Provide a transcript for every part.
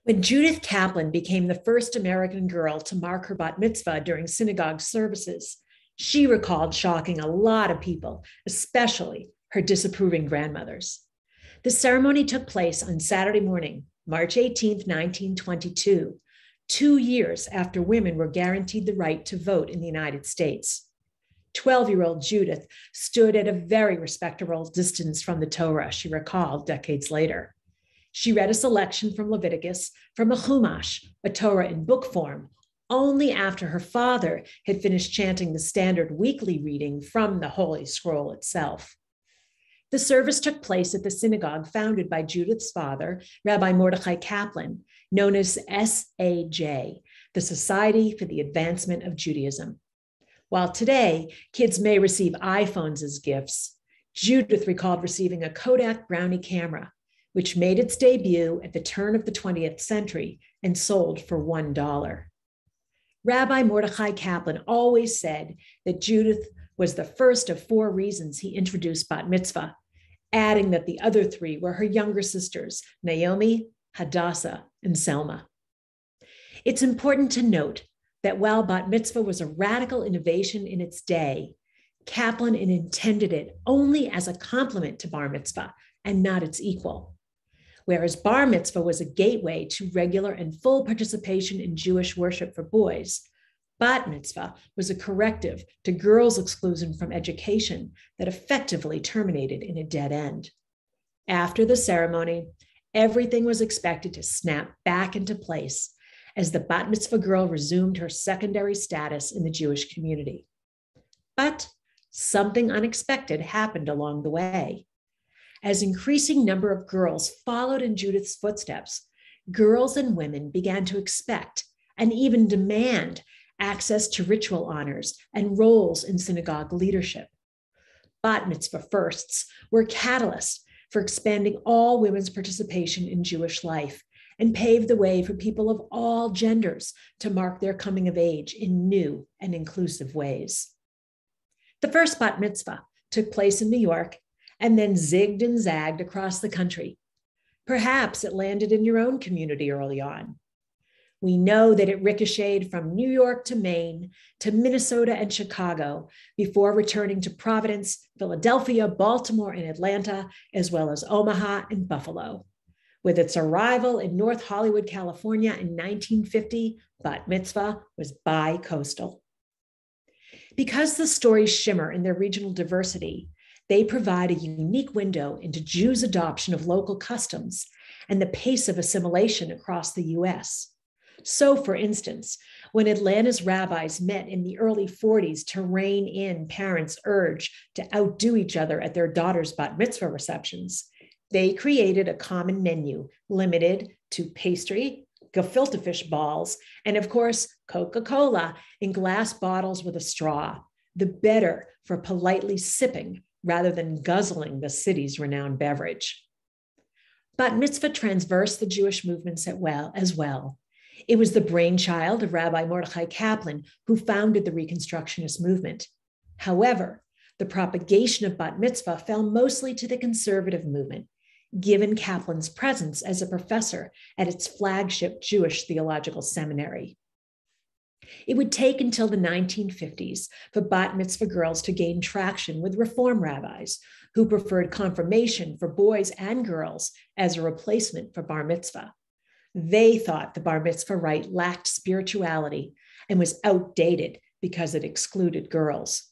When Judith Kaplan became the first American girl to mark her bat mitzvah during synagogue services, she recalled shocking a lot of people, especially her disapproving grandmothers. The ceremony took place on Saturday morning, March 18, 1922, 2 years after women were guaranteed the right to vote in the United States. 12-year-old Judith stood at a very respectable distance from the Torah, she recalled decades later. She read a selection from Leviticus from a Chumash, a Torah in book form, only after her father had finished chanting the standard weekly reading from the Holy Scroll itself. The service took place at the synagogue founded by Judith's father, Rabbi Mordechai Kaplan, known as SAJ, the Society for the Advancement of Judaism. While today, kids may receive iPhones as gifts, Judith recalled receiving a Kodak Brownie camera, which made its debut at the turn of the 20th century and sold for $1. Rabbi Mordechai Kaplan always said that Judith was the first of 4 reasons he introduced bat mitzvah, adding that the other 3 were her younger sisters, Naomi, Hadassah, and Selma. It's important to note that while bat mitzvah was a radical innovation in its day, Kaplan intended it only as a complement to bar mitzvah and not its equal. Whereas bar mitzvah was a gateway to regular and full participation in Jewish worship for boys, bat mitzvah was a corrective to girls' exclusion from education that effectively terminated in a dead end. After the ceremony, everything was expected to snap back into place as the bat mitzvah girl resumed her secondary status in the Jewish community. But something unexpected happened along the way. As increasing number of girls followed in Judith's footsteps, girls and women began to expect and even demand access to ritual honors and roles in synagogue leadership. Bat mitzvah firsts were catalysts for expanding all women's participation in Jewish life and paved the way for people of all genders to mark their coming of age in new and inclusive ways. The first bat mitzvah took place in New York and then zigged and zagged across the country. Perhaps it landed in your own community early on. We know that it ricocheted from New York to Maine to Minnesota and Chicago before returning to Providence, Philadelphia, Baltimore, and Atlanta, as well as Omaha and Buffalo. With its arrival in North Hollywood, California in 1950, bat mitzvah was bi-coastal. Because the stories shimmer in their regional diversity, they provide a unique window into Jews' adoption of local customs and the pace of assimilation across the US. So, for instance, when Atlanta's rabbis met in the early 40s to rein in parents' urge to outdo each other at their daughters' bat mitzvah receptions, they created a common menu limited to pastry, gefilte fish balls, and of course, Coca-Cola in glass bottles with a straw, the better for politely sipping rather than guzzling the city's renowned beverage. Bat mitzvah traversed the Jewish movements as well. It was the brainchild of Rabbi Mordechai Kaplan, who founded the Reconstructionist movement. However, the propagation of bat mitzvah fell mostly to the conservative movement, given Kaplan's presence as a professor at its flagship Jewish theological seminary. It would take until the 1950s for bat mitzvah girls to gain traction with Reform rabbis who preferred confirmation for boys and girls as a replacement for bar mitzvah. They thought the bar mitzvah rite lacked spirituality and was outdated because it excluded girls.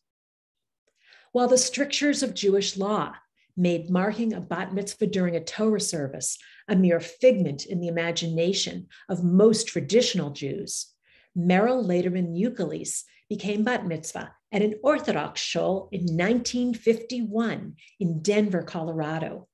While the strictures of Jewish law made marking a bat mitzvah during a Torah service a mere figment in the imagination of most traditional Jews, Merrill Lederman Euclid became bat mitzvah at an Orthodox shul in 1951 in Denver, Colorado.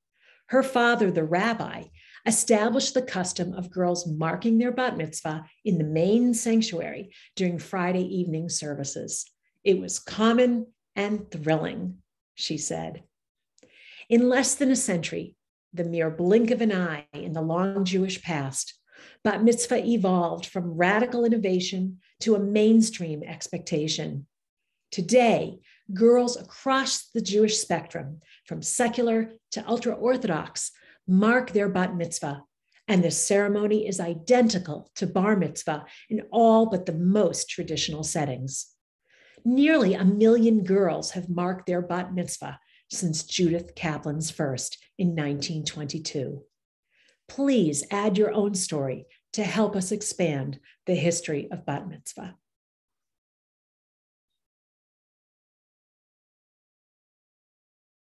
Her father, the rabbi, established the custom of girls marking their bat mitzvah in the main sanctuary during Friday evening services. It was common and thrilling, she said. In less than a century, the mere blink of an eye in the long Jewish past, bat mitzvah evolved from radical innovation to a mainstream expectation. Today, girls across the Jewish spectrum, from secular to ultra-Orthodox, mark their bat mitzvah And the ceremony is identical to bar mitzvah in all but the most traditional settings. Nearly 1 million girls have marked their bat mitzvah since Judith Kaplan's first in 1922. Please add your own story to help us expand the history of bat mitzvah.